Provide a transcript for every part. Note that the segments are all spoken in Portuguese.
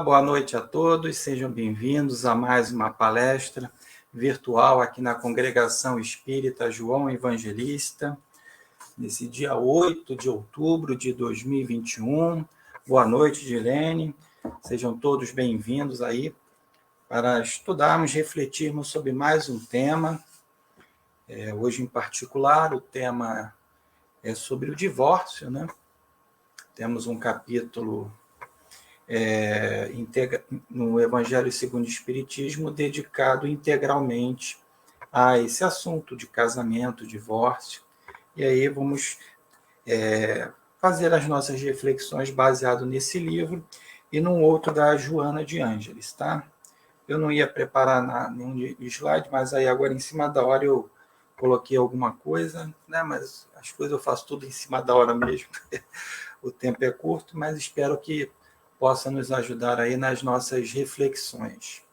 boa noite a todos, sejam bem-vindos a mais uma palestra virtual aqui na Congregação Espírita João Evangelista, nesse dia 8 de outubro de 2021. Boa noite, Dilene, sejam todos bem-vindos aí para estudarmos, refletirmos sobre mais um tema. Hoje, em particular, o tema é sobre o divórcio, né? Temos um capítulo no Evangelho segundo o Espiritismo dedicado integralmente a esse assunto de casamento, divórcio. E aí vamos fazer as nossas reflexões baseado nesse livro e num outro da Joana de Ângeles, tá? Eu não ia preparar nenhum slide, mas aí agora em cima da hora eu coloquei alguma coisa, né? Mas as coisas eu faço tudo em cima da hora mesmo. O tempo é curto, mas espero que possa nos ajudar aí nas nossas reflexões.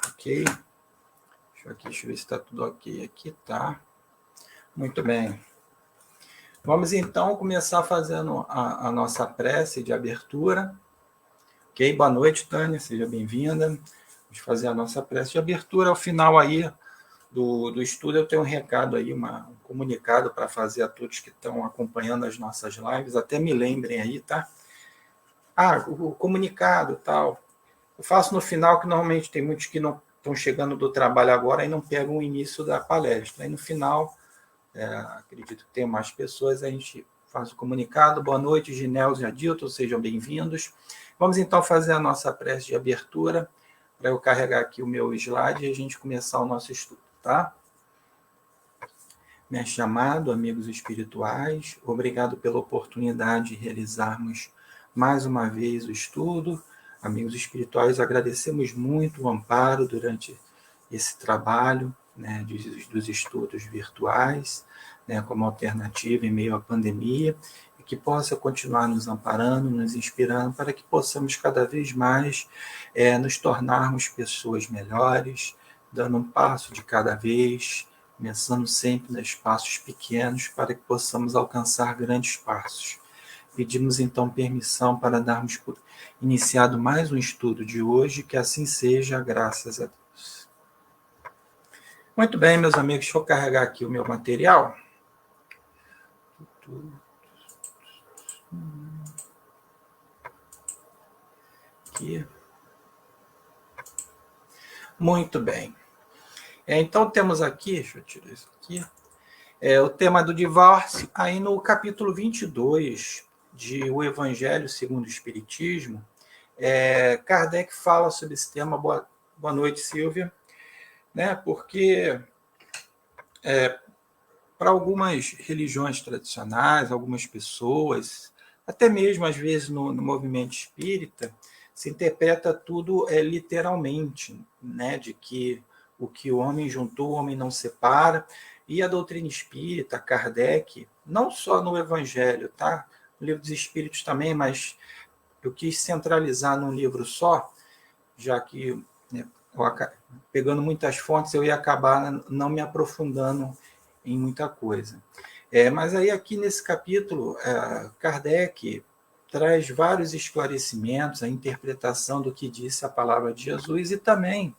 Ok? Deixa eu ver se está tudo ok aqui, tá? Muito bem. Vamos então começar fazendo a nossa prece de abertura. Ok? Boa noite, Tânia, seja bem-vinda. Vamos fazer a nossa prece de abertura. Ao final aí do estudo eu tenho um recado aí, um comunicado para fazer a todos que estão acompanhando as nossas lives. Até me lembrem aí, tá? O comunicado tal. Eu faço no final, que normalmente tem muitos que não estão chegando do trabalho agora e não pegam o início da palestra. Aí no final, acredito que tem mais pessoas, a gente faz o comunicado. Boa noite, Ginelza e Adilton, sejam bem-vindos. Vamos então fazer a nossa prece de abertura, para eu carregar aqui o meu slide e a gente começar o nosso estudo, tá? Mestre amado, amigos espirituais, obrigado pela oportunidade de realizarmos mais uma vez o estudo. Amigos espirituais, agradecemos muito o amparo durante esse trabalho, né, dos estudos virtuais, né, como alternativa em meio à pandemia, e que possa continuar nos amparando, nos inspirando, para que possamos cada vez mais nos tornarmos pessoas melhores, dando um passo de cada vez, começando sempre nos passos pequenos, para que possamos alcançar grandes passos. Pedimos então permissão para darmos por iniciado mais um estudo de hoje, que assim seja, graças a Deus. Muito bem, meus amigos, deixa eu carregar aqui o meu material. Aqui. Muito bem. Então temos aqui, deixa eu tirar isso aqui, o tema do divórcio. Aí no capítulo 22 de O Evangelho segundo o Espiritismo, Kardec fala sobre esse tema. Boa noite, Silvia. Né? Porque para algumas religiões tradicionais, algumas pessoas, até mesmo às vezes no movimento espírita, se interpreta tudo literalmente, né? De que o que o homem juntou, o homem não separa. E a doutrina espírita, Kardec, não só no Evangelho, tá? No Livro dos Espíritos também, mas eu quis centralizar num livro só, já que, né, pegando muitas fontes, eu ia acabar não me aprofundando em muita coisa. Mas aí aqui nesse capítulo, Kardec traz vários esclarecimentos, a interpretação do que disse a palavra de Jesus, e também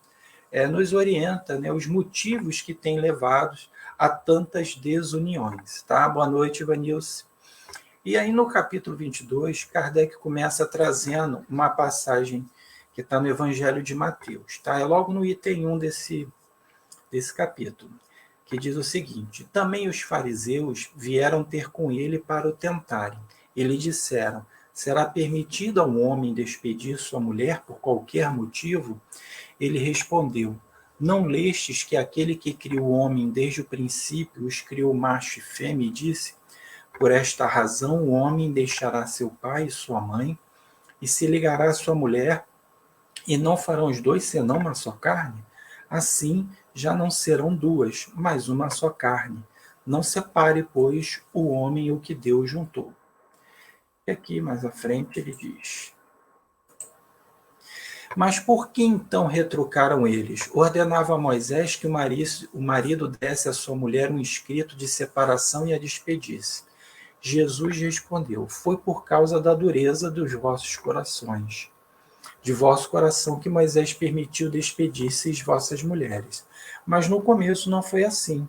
nos orienta, né, os motivos que têm levado a tantas desuniões. Tá? Boa noite, Ivanilce. E aí no capítulo 22, Kardec começa trazendo uma passagem que está no Evangelho de Mateus. Tá? É logo no item 1 desse capítulo, que diz o seguinte: também os fariseus vieram ter com ele para o tentarem. E lhe disseram: será permitido a um homem despedir sua mulher por qualquer motivo? Ele respondeu: não lestes que aquele que criou o homem desde o princípio os criou macho e fêmea, e disse: por esta razão o homem deixará seu pai e sua mãe, e se ligará à sua mulher, e não farão os dois senão uma só carne? Assim já não serão duas, mas uma só carne. Não separe, pois, o homem o que Deus juntou. E aqui mais à frente ele diz: mas por que então retrucaram eles? Ordenava a Moisés que o marido desse à sua mulher um escrito de separação e a despedisse. Jesus respondeu: foi por causa da dureza dos vossos corações. de vosso coração que Moisés permitiu despedir-se vossas mulheres. Mas no começo não foi assim.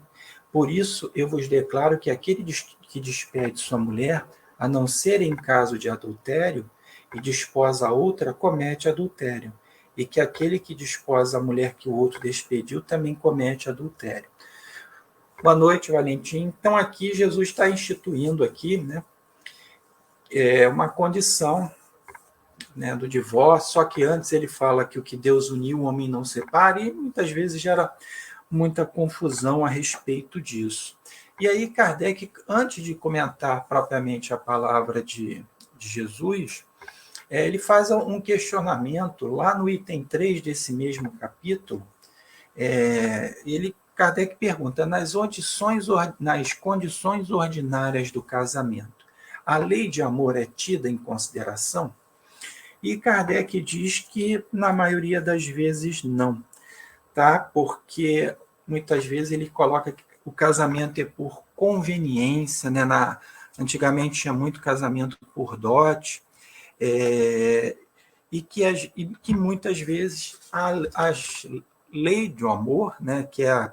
Por isso eu vos declaro que aquele que despede sua mulher, a não ser em caso de adultério, e desposa a outra, comete adultério. E que aquele que desposa a mulher que o outro despediu também comete adultério. Boa noite, Valentim. Então aqui Jesus está instituindo aqui, né, uma condição, né, do divórcio, só que antes ele fala que o que Deus uniu, o homem não separa, e muitas vezes gera muita confusão a respeito disso. E aí Kardec, antes de comentar propriamente a palavra de Jesus, ele faz um questionamento lá no item 3 desse mesmo capítulo. Kardec pergunta: nas condições ordinárias do casamento, a lei de amor é tida em consideração? E Kardec diz que, na maioria das vezes, não, tá? Porque muitas vezes ele coloca que o casamento é por conveniência, né? Antigamente tinha muito casamento por dote, e que muitas vezes a lei do amor, né, que é a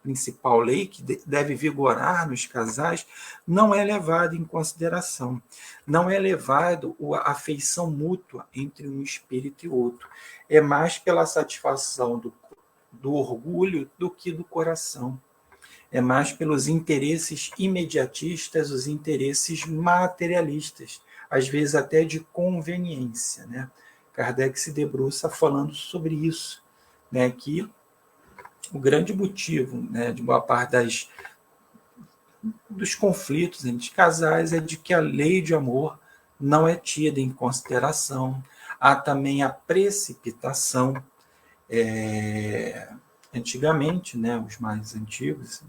principal lei que deve vigorar nos casais, não é levado em consideração. Não é levado a afeição mútua entre um espírito e outro. É mais pela satisfação do orgulho do que do coração. É mais pelos interesses imediatistas, os interesses materialistas, às vezes até de conveniência, né? Kardec se debruça falando sobre isso, né, que o grande motivo, né, de boa parte dos conflitos entre casais é de que a lei de amor não é tida em consideração. Há também a precipitação. Antigamente, né, os mais antigos,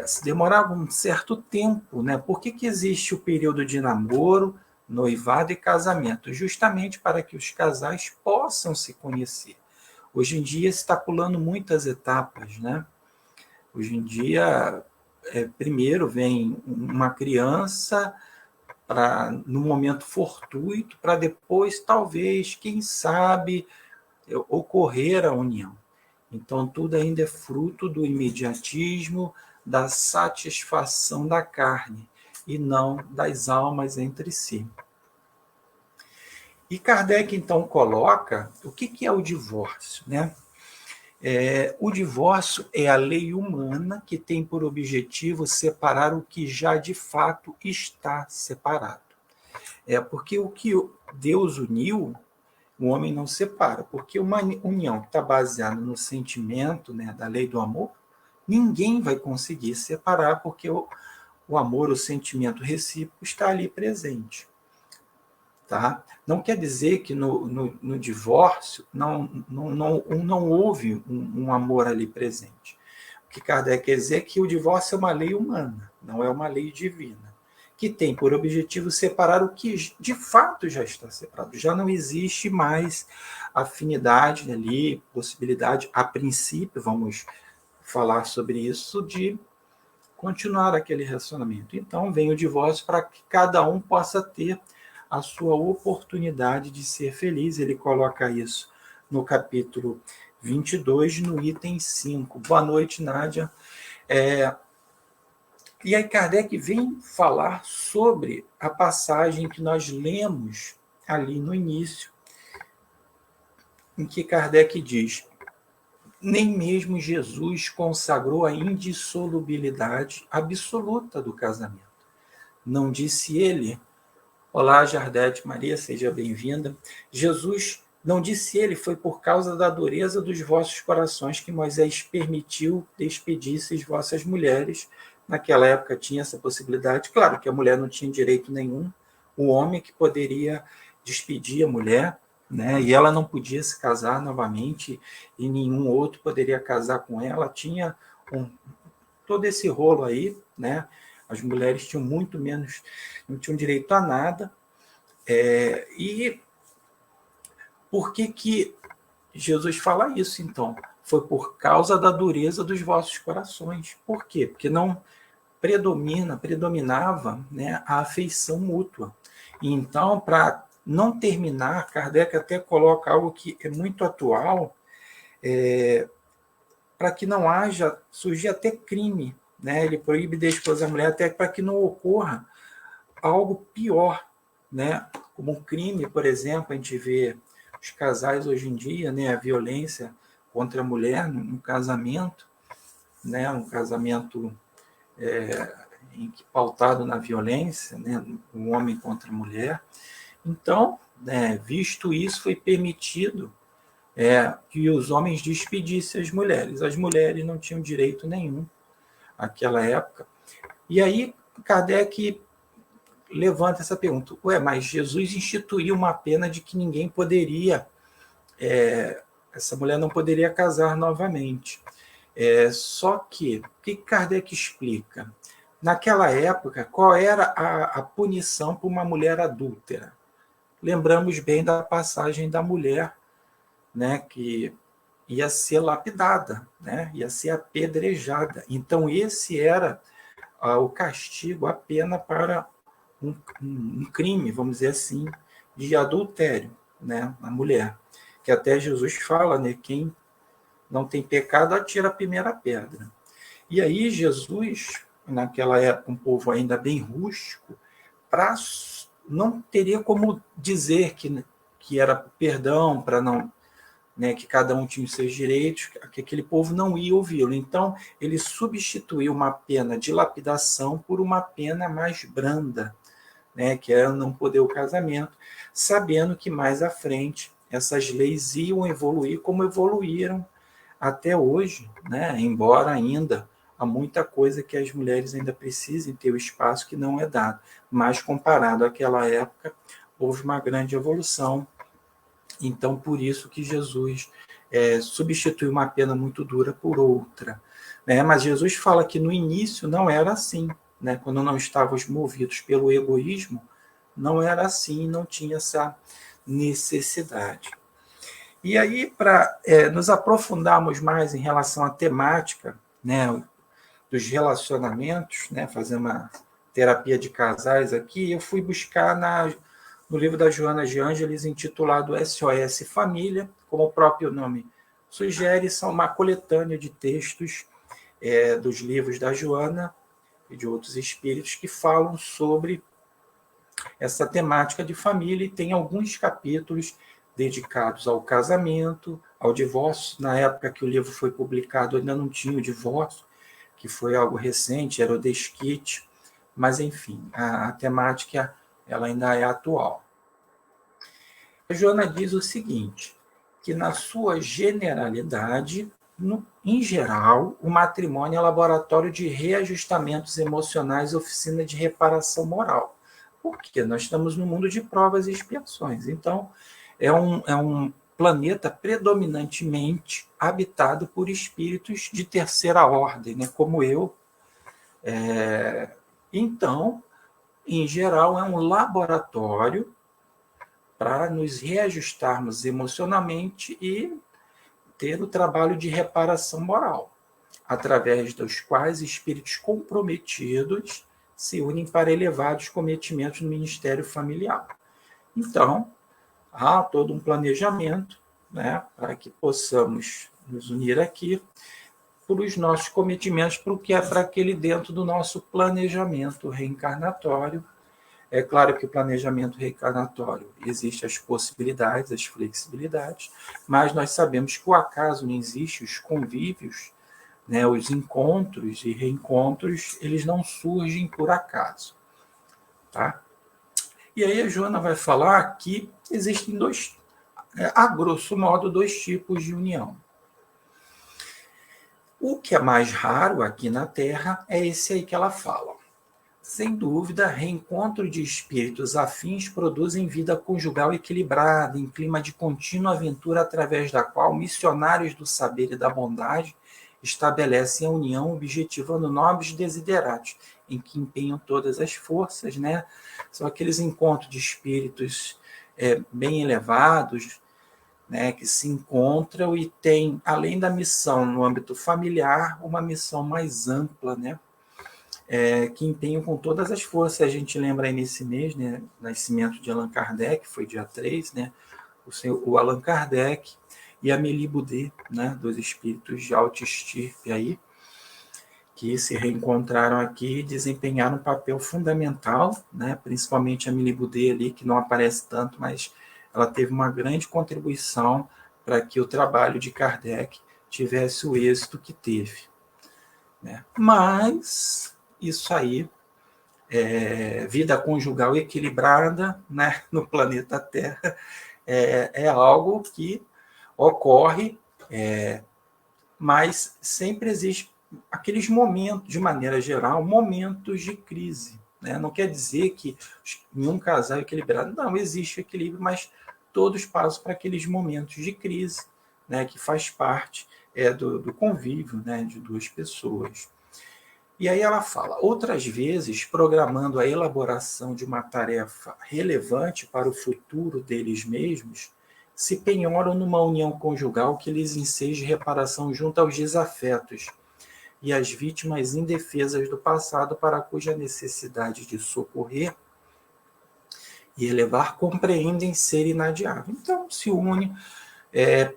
se demorava um certo tempo, né? Por que existe o período de namoro, noivado e casamento? Justamente para que os casais possam se conhecer. Hoje em dia se está pulando muitas etapas, né? Hoje em dia, primeiro vem uma criança no momento fortuito, para depois, talvez, quem sabe, ocorrer a união. Então, tudo ainda é fruto do imediatismo, da satisfação da carne, e não das almas entre si. E Kardec, então, coloca o que é o divórcio, né? O divórcio é a lei humana que tem por objetivo separar o que já de fato está separado. Porque o que Deus uniu, o homem não separa. Porque uma união que está baseada no sentimento, né, da lei do amor, ninguém vai conseguir separar, porque o amor, o sentimento recíproco está ali presente. Tá? Não quer dizer que no divórcio não houve um amor ali presente. O que Kardec quer dizer é que o divórcio é uma lei humana, não é uma lei divina, que tem por objetivo separar o que de fato já está separado. Já não existe mais afinidade ali, possibilidade, a princípio, vamos falar sobre isso, de continuar aquele relacionamento. Então vem o divórcio para que cada um possa ter a sua oportunidade de ser feliz. Ele coloca isso no capítulo 22, no item 5. Boa noite, Nádia. E aí Kardec vem falar sobre a passagem que nós lemos ali no início, em que Kardec diz: nem mesmo Jesus consagrou a indissolubilidade absoluta do casamento. Não disse ele... Olá, Jardete Maria, seja bem-vinda. Jesus, não disse ele, foi por causa da dureza dos vossos corações que Moisés permitiu despedisseis vossas mulheres. Naquela época tinha essa possibilidade. Claro que a mulher não tinha direito nenhum. O homem que poderia despedir a mulher, né? E ela não podia se casar novamente, e nenhum outro poderia casar com ela. Tinha todo esse rolo aí, né? As mulheres tinham muito menos, não tinham direito a nada. E por que Jesus fala isso, então? Foi por causa da dureza dos vossos corações. Por quê? Porque não predominava, né, a afeição mútua. E então, para não terminar, Kardec até coloca algo que é muito atual, para que não haja, surgir até crime, né? Ele proíbe da esposa da mulher até para que não ocorra algo pior, né? Como um crime, por exemplo, a gente vê os casais hoje em dia, né? A violência contra a mulher no casamento, né? Um casamento pautado na violência, né? O homem contra a mulher. Então, né, visto isso, foi permitido que os homens despedissem as mulheres. As mulheres não tinham direito nenhum naquela época. E aí, Kardec levanta essa pergunta: mas Jesus instituiu uma pena de que ninguém poderia, essa mulher não poderia casar novamente. Só que, o que Kardec explica? Naquela época, qual era a punição para uma mulher adúltera? Lembramos bem da passagem da mulher, né, que ia ser lapidada, né, ia ser apedrejada. Então, esse era o castigo, a pena para um crime, vamos dizer assim, de adultério, né, na mulher. Que até Jesus fala, né, quem não tem pecado, atira a primeira pedra. E aí Jesus, naquela época, um povo ainda bem rústico, não teria como dizer que era perdão, para não, né, que cada um tinha os seus direitos, que aquele povo não ia ouvi-lo. Então, ele substituiu uma pena de lapidação por uma pena mais branda, né, que era não poder o casamento, sabendo que mais à frente essas leis iam evoluir como evoluíram até hoje, né, embora ainda há muita coisa que as mulheres ainda precisem ter o espaço que não é dado, mas comparado àquela época, houve uma grande evolução. Então, por isso que Jesus substitui uma pena muito dura por outra. Né? Mas Jesus fala que no início não era assim. Né? Quando não estávamos movidos pelo egoísmo, não era assim, não tinha essa necessidade. E aí, para nos aprofundarmos mais em relação à temática, né, dos relacionamentos, né, fazer uma terapia de casais aqui, eu fui buscar no livro da Joana de Ângeles, intitulado SOS Família, como o próprio nome sugere, são uma coletânea de textos dos livros da Joana e de outros espíritos que falam sobre essa temática de família, e tem alguns capítulos dedicados ao casamento, ao divórcio. Na época que o livro foi publicado, ainda não tinha o divórcio, que foi algo recente, era o desquite, mas, enfim, a temática ela ainda é atual. A Joana diz o seguinte, que na sua generalidade, em geral, o matrimônio é laboratório de reajustamentos emocionais, oficina de reparação moral. Porque nós estamos no mundo de provas e expiações. Então, é um planeta predominantemente habitado por espíritos de terceira ordem, né, como eu. Então, em geral, é um laboratório para nos reajustarmos emocionalmente e ter o trabalho de reparação moral, através dos quais espíritos comprometidos se unem para elevados cometimentos no ministério familiar. Então, há todo um planejamento, né, para que possamos nos unir aqui por os nossos cometimentos, para o que é para aquele dentro do nosso planejamento reencarnatório. É claro que o planejamento reencarnatório existe as possibilidades, as flexibilidades, mas nós sabemos que o acaso não existe, os convívios, né, os encontros e reencontros, eles não surgem por acaso. Tá? E aí a Joana vai falar que existem a grosso modo, dois tipos de união. O que é mais raro aqui na Terra é esse aí que ela fala. Sem dúvida, reencontro de espíritos afins produzem vida conjugal equilibrada, em clima de contínua aventura, através da qual missionários do saber e da bondade estabelecem a união objetivando nobres desideratos, em que empenham todas as forças, né? São aqueles encontros de espíritos bem elevados, né, que se encontram e têm, além da missão no âmbito familiar, uma missão mais ampla, né? que empenham com todas as forças. A gente lembra aí nesse mês, né, nascimento de Allan Kardec, foi dia 3, né, o Allan Kardec e Amélie Boudet, né, dos espíritos de alta estirpe aí, que se reencontraram aqui e desempenharam um papel fundamental, né, principalmente a Amélie Boudet ali, que não aparece tanto, mas ela teve uma grande contribuição para que o trabalho de Kardec tivesse o êxito que teve. Né? Mas isso aí, vida conjugal equilibrada, né, no planeta Terra, é algo que ocorre, mas sempre existe aqueles momentos, de maneira geral, momentos de crise. Né? Não quer dizer que nenhum casal é equilibrado. Não, existe equilíbrio, mas todos passam para aqueles momentos de crise, né, que faz parte do convívio, né, de duas pessoas. E aí ela fala, outras vezes, programando a elaboração de uma tarefa relevante para o futuro deles mesmos, se penhoram numa união conjugal que lhes enseje reparação junto aos desafetos e às vítimas indefesas do passado, para cuja necessidade de socorrer e elevar compreendem ser inadiável. Então, se une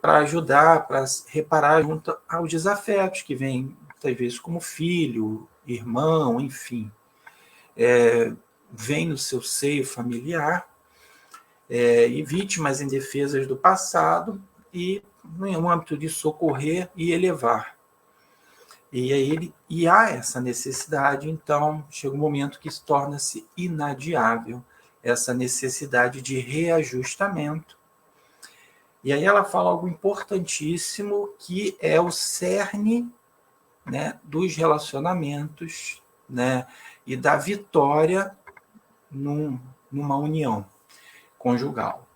para ajudar, para reparar junto aos desafetos que vêm, muitas vezes, como filho, irmão, enfim. Vem no seu seio familiar, e vítimas indefesas do passado, e no âmbito de socorrer e elevar. E há essa necessidade, então chega um momento que se torna-se inadiável essa necessidade de reajustamento. E aí ela fala algo importantíssimo, que é o cerne, né, dos relacionamentos, né, e da vitória numa união conjugal.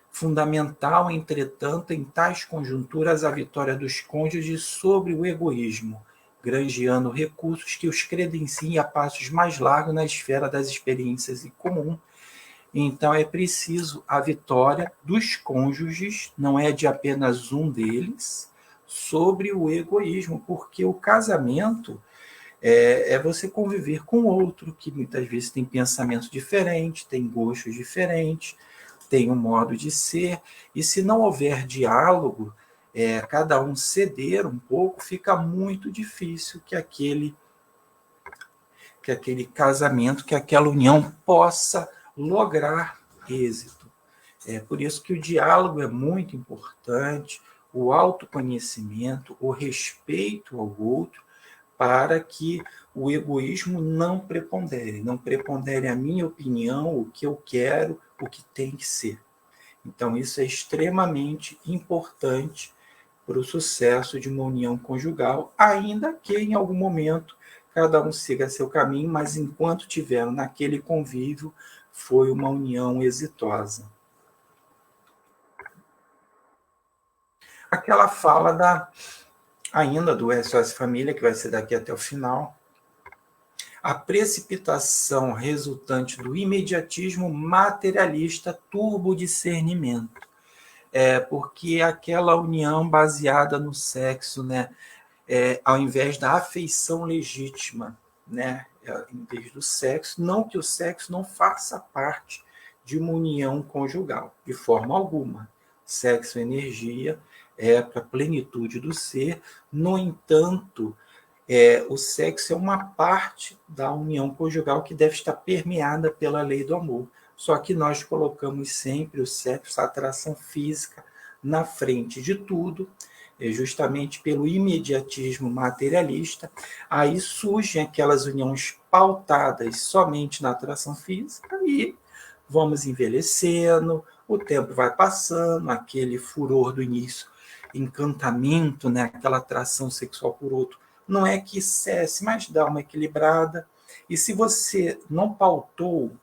Fundamental, entretanto, em tais conjunturas, a vitória dos cônjuges sobre o egoísmo, granjeando recursos que os credenciem a passos mais largos na esfera das experiências em comum. Então, é preciso a vitória dos cônjuges, não é de apenas um deles, sobre o egoísmo, porque o casamento é você conviver com outro que muitas vezes tem pensamentos diferentes, tem gostos diferentes, tem um modo de ser, e se não houver diálogo, cada um ceder um pouco, fica muito difícil que aquele casamento, que aquela união possa lograr êxito. É por isso que o diálogo é muito importante, o autoconhecimento, o respeito ao outro, para que o egoísmo não prepondere a minha opinião, o que eu quero, o que tem que ser. Então, isso é extremamente importante para o sucesso de uma união conjugal, ainda que em algum momento cada um siga seu caminho, mas enquanto tiveram naquele convívio, foi uma união exitosa. Aquela fala ainda do SOS Família, que vai ser daqui até o final, a precipitação resultante do imediatismo materialista turbodiscernimento. Porque aquela união baseada no sexo, né, ao invés da afeição legítima, né, em vez do sexo, não que o sexo não faça parte de uma união conjugal, de forma alguma. Sexo e energia é para a plenitude do ser, no entanto, o sexo é uma parte da união conjugal que deve estar permeada pela lei do amor. Só que nós colocamos sempre o sexo, a atração física, na frente de tudo, justamente pelo imediatismo materialista. Aí surgem aquelas uniões pautadas somente na atração física e vamos envelhecendo, o tempo vai passando, aquele furor do início, encantamento, né, aquela atração sexual por outro, não é que cesse, mas dá uma equilibrada. E se você não pautou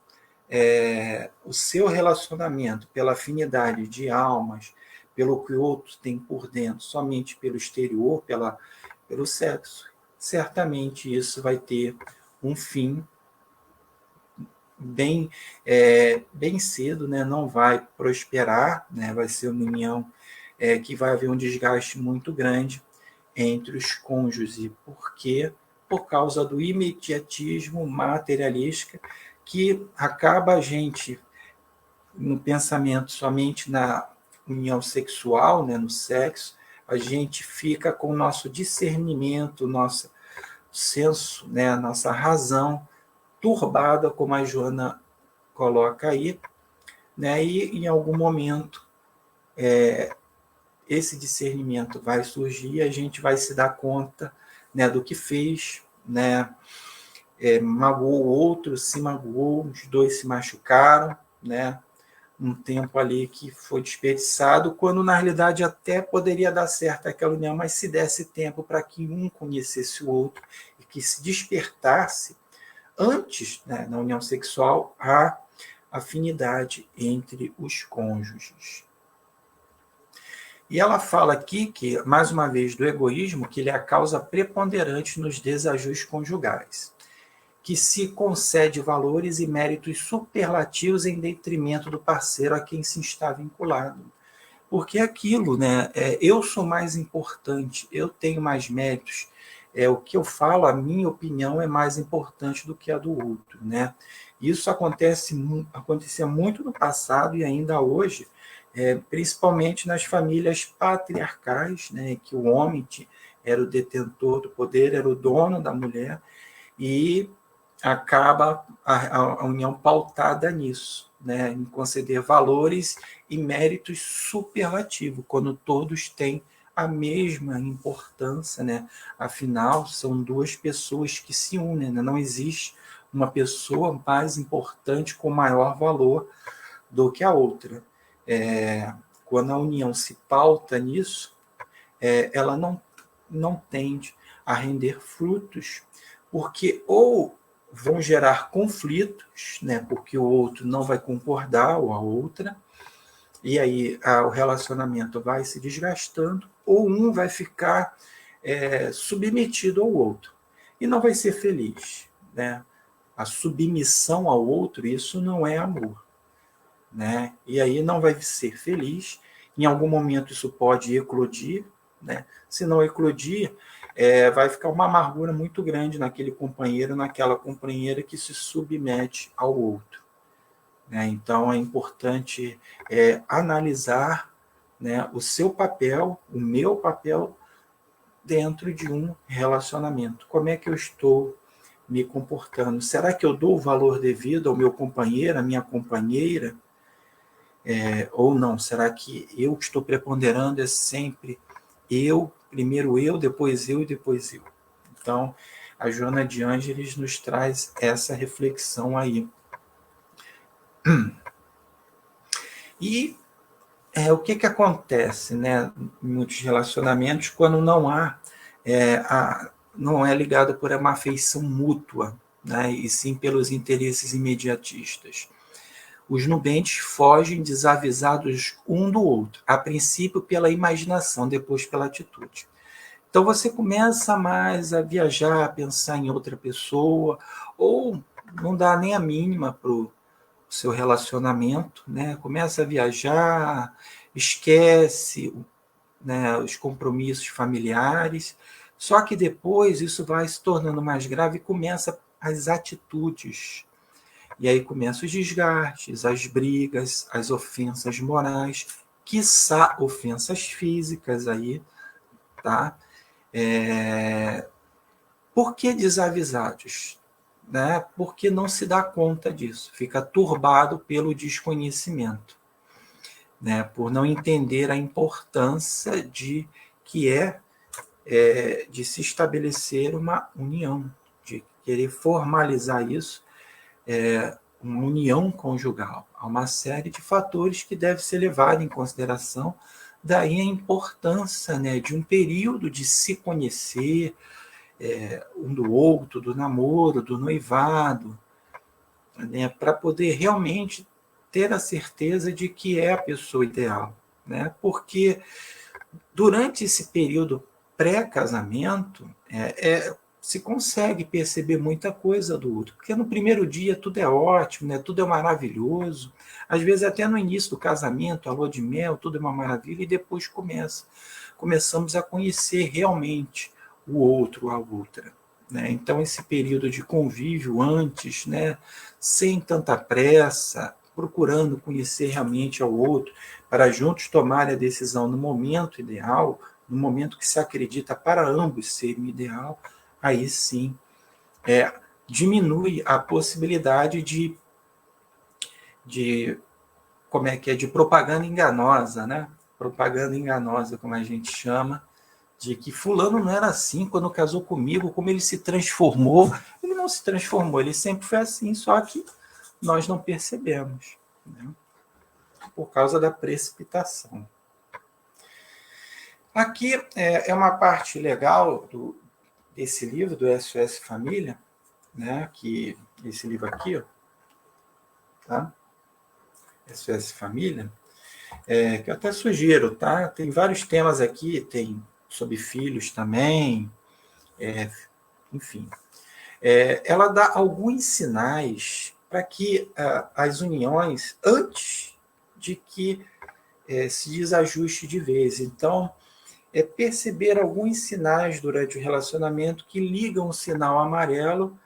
o seu relacionamento pela afinidade de almas, pelo que o outro tem por dentro, somente pelo exterior, pelo sexo, certamente isso vai ter um fim bem cedo, né? Não vai prosperar, né? Vai ser uma união que vai haver um desgaste muito grande entre os cônjuges. Por quê? por causa do imediatismo materialista, que acaba a gente no pensamento somente na união sexual, né, no sexo, a gente fica com o nosso discernimento, nosso senso, né, a nossa razão turbada, como a Joana coloca aí, né, e em algum momento esse discernimento vai surgir e a gente vai se dar conta, né, do que fez, né, magoou o outro, se magoou, os dois se machucaram, né, um tempo ali que foi desperdiçado, quando na realidade até poderia dar certo aquela união, mas se desse tempo para que um conhecesse o outro e que se despertasse antes, né, na união sexual, a afinidade entre os cônjuges. E ela fala aqui que, mais uma vez, do egoísmo, que ele é a causa preponderante nos desajustes conjugais, que se concede valores e méritos superlativos em detrimento do parceiro a quem se está vinculado. Porque é aquilo, né? Eu sou mais importante, eu tenho mais méritos, o que eu falo, a minha opinião é mais importante do que a do outro, né? Isso acontecia muito no passado e ainda hoje, principalmente nas famílias patriarcais, né? Que o homem era o detentor do poder, era o dono da mulher, e acaba a união pautada nisso, né? Em conceder valores e méritos superlativos, quando todos têm a mesma importância, né? Afinal, são duas pessoas que se unem, né? Não existe uma pessoa mais importante com maior valor do que a outra. Quando a união se pauta nisso, ela não tende a render frutos, porque ou vão gerar conflitos, né, porque o outro não vai concordar, ou a outra, e aí o relacionamento vai se desgastando, ou um vai ficar submetido ao outro, e não vai ser feliz, né? A submissão ao outro, isso não é amor, né? E aí não vai ser feliz, em algum momento isso pode eclodir, né? Se não eclodir, vai ficar uma amargura muito grande naquele companheiro, naquela companheira que se submete ao outro, né? Então é importante analisar, né, o seu papel, o meu papel dentro de um relacionamento. Como é que eu estou me comportando? Será que eu dou o valor devido ao meu companheiro, à minha companheira? Ou não? Será que eu estou preponderando sempre primeiro eu, depois eu e depois eu? Então, a Joana de Ângeles nos traz essa reflexão aí. E o que acontece, né, em muitos relacionamentos quando não é ligado por uma afeição mútua, né, e sim pelos interesses imediatistas? Os nubentes fogem desavisados um do outro, a princípio pela imaginação, depois pela atitude. Então você começa mais a viajar, a pensar em outra pessoa, ou não dá nem a mínima para o seu relacionamento, né? Começa a viajar, esquece, né, os compromissos familiares, só que depois isso vai se tornando mais grave e começa as atitudes. E aí começam os desgastes, as brigas, as ofensas morais, quiçá ofensas físicas aí, tá? Por que desavisados? Né? Porque não se dá conta disso, fica turbado pelo desconhecimento, né? Por não entender a importância de se estabelecer uma união, de querer formalizar isso, uma união conjugal. Há uma série de fatores que deve ser levado em consideração, daí a importância, né, de um período de se conhecer um do outro, do namoro, do noivado, né, para poder realmente ter a certeza de que é a pessoa ideal, né? Porque durante esse período pré-casamento, se consegue perceber muita coisa do outro, porque no primeiro dia tudo é ótimo, né? Tudo é maravilhoso, às vezes até no início do casamento, a lua de mel, tudo é uma maravilha, e depois começamos a conhecer realmente o outro, a outra, né? Então, esse período de convívio antes, né, sem tanta pressa, procurando conhecer realmente ao outro, para juntos tomarem a decisão no momento ideal, no momento que se acredita para ambos ser o ideal, aí sim diminui a possibilidade de como é que é, de propaganda enganosa, né? Propaganda enganosa, como a gente chama, de que fulano não era assim quando casou comigo, como ele se transformou. Ele não se transformou, ele sempre foi assim, só que nós não percebemos, né? Por causa da precipitação. Aqui é uma parte legal desse livro, do SOS Família, né? Que esse livro aqui, ó, tá? SOS Família, que eu até sugiro, tá? Tem vários temas aqui, tem sobre filhos também, enfim. Ela dá alguns sinais para que as uniões, antes de que se desajuste de vez. Então, perceber alguns sinais durante o relacionamento que ligam o sinal amarelo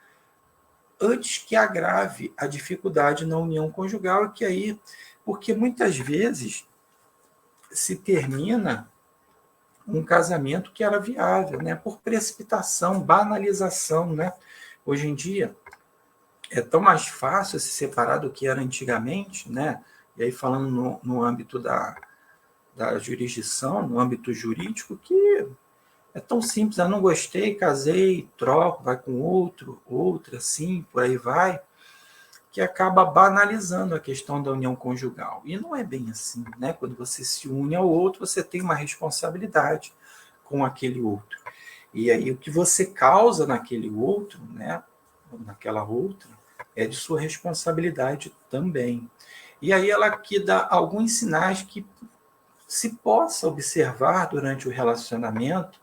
antes que agrave a dificuldade na união conjugal, que aí, porque muitas vezes se termina um casamento que era viável, né? Por precipitação, banalização, né? Hoje em dia é tão mais fácil se separar do que era antigamente, né? E aí falando no âmbito da jurisdição, no âmbito jurídico, que é tão simples, eu não gostei, casei, troco, vai com outro, outra, assim, por aí vai, que acaba banalizando a questão da união conjugal. E não é bem assim, né? Quando você se une ao outro, você tem uma responsabilidade com aquele outro. E aí o que você causa naquele outro, né? Naquela outra, é de sua responsabilidade também. E aí ela aqui dá alguns sinais que se possa observar durante o relacionamento,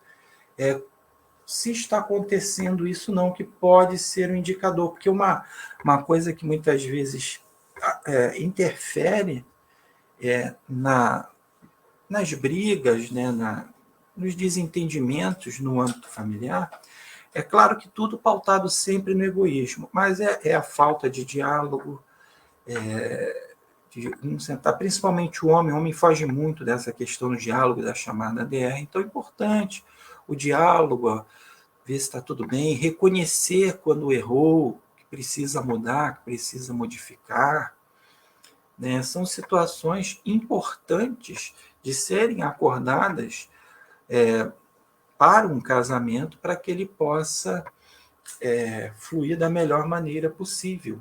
se está acontecendo isso não, que pode ser um indicador, porque uma coisa que muitas vezes interfere nas brigas, né, nos desentendimentos no âmbito familiar, é claro que tudo pautado sempre no egoísmo, mas é a falta de diálogo, de um sentar, principalmente o homem foge muito dessa questão do diálogo, da chamada DR, então é importante o diálogo, ver se está tudo bem, reconhecer quando errou, que precisa mudar, que precisa modificar, né? São situações importantes de serem acordadas para um casamento, para que ele possa fluir da melhor maneira possível,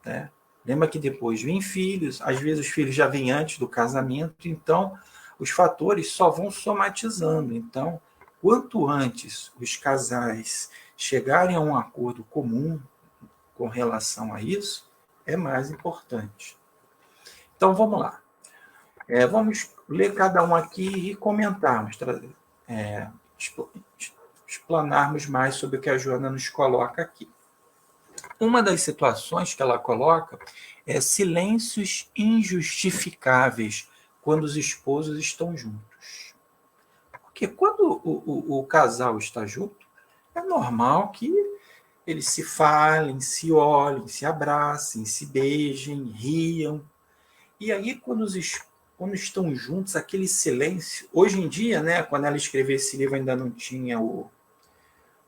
né? Lembra que depois vêm filhos, às vezes os filhos já vêm antes do casamento, então os fatores só vão somatizando. Então, quanto antes os casais chegarem a um acordo comum com relação a isso, é mais importante. Então, vamos lá. Vamos ler cada um aqui e comentarmos, explanarmos mais sobre o que a Joana nos coloca aqui. Uma das situações que ela coloca é silêncios injustificáveis quando os esposos estão juntos. Porque quando o casal está junto, é normal que eles se falem, se olhem, se abracem, se beijem, riam. E aí, quando estão juntos, aquele silêncio... Hoje em dia, né, quando ela escreveu esse livro, ainda não tinha o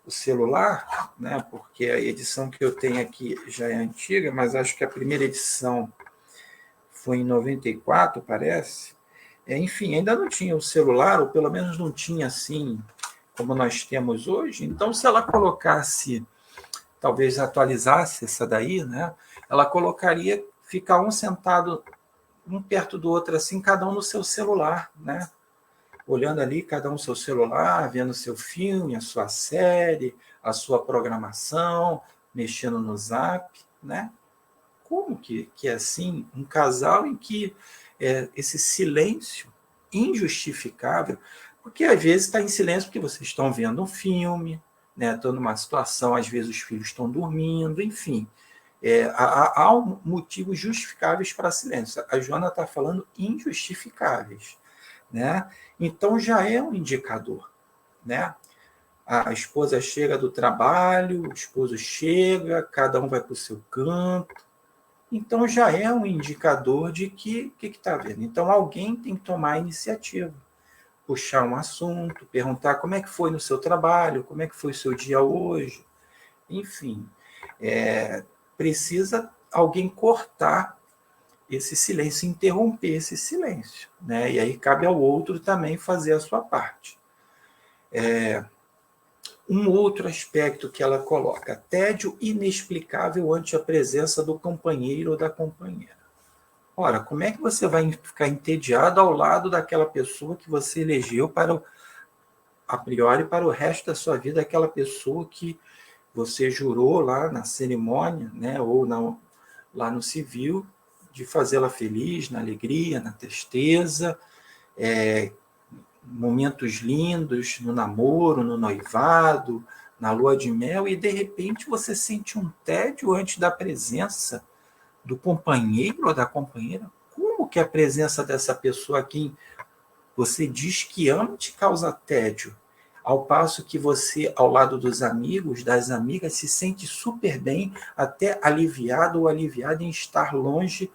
celular, né, porque a edição que eu tenho aqui já é antiga, mas acho que a primeira edição foi em 94, parece. Enfim, ainda não tinha o celular, ou pelo menos não tinha assim como nós temos hoje. Então, se ela colocasse, talvez atualizasse essa daí, né, ela colocaria ficar um sentado um perto do outro assim, cada um no seu celular, né? Olhando ali, cada um no seu celular, vendo seu filme, a sua série, a sua programação, mexendo no Zap, né? Como que é assim um casal em que esse silêncio injustificável, porque às vezes está em silêncio porque vocês estão vendo um filme, né? Estão numa situação, às vezes os filhos estão dormindo, enfim. Há motivos justificáveis para silêncio. A Joana está falando injustificáveis, né? Então já é um indicador, né? A esposa chega do trabalho, o esposo chega, cada um vai para o seu canto. Então, já é um indicador de que está havendo. Então, alguém tem que tomar a iniciativa, puxar um assunto, perguntar como é que foi no seu trabalho, como é que foi o seu dia hoje. Enfim, precisa alguém cortar esse silêncio, interromper esse silêncio, né? E aí cabe ao outro também fazer a sua parte. Um outro aspecto que ela coloca: tédio inexplicável ante a presença do companheiro ou da companheira. Ora, como é que você vai ficar entediado ao lado daquela pessoa que você elegeu a priori para o resto da sua vida, aquela pessoa que você jurou lá na cerimônia, né, ou lá no civil, de fazê-la feliz, na alegria, na tristeza, momentos lindos no namoro, no noivado, na lua de mel, e de repente você sente um tédio antes da presença do companheiro ou da companheira. Como que a presença dessa pessoa a quem você diz que ama te causa tédio, ao passo que você, ao lado dos amigos, das amigas, se sente super bem, até aliviado ou aliviada em estar longe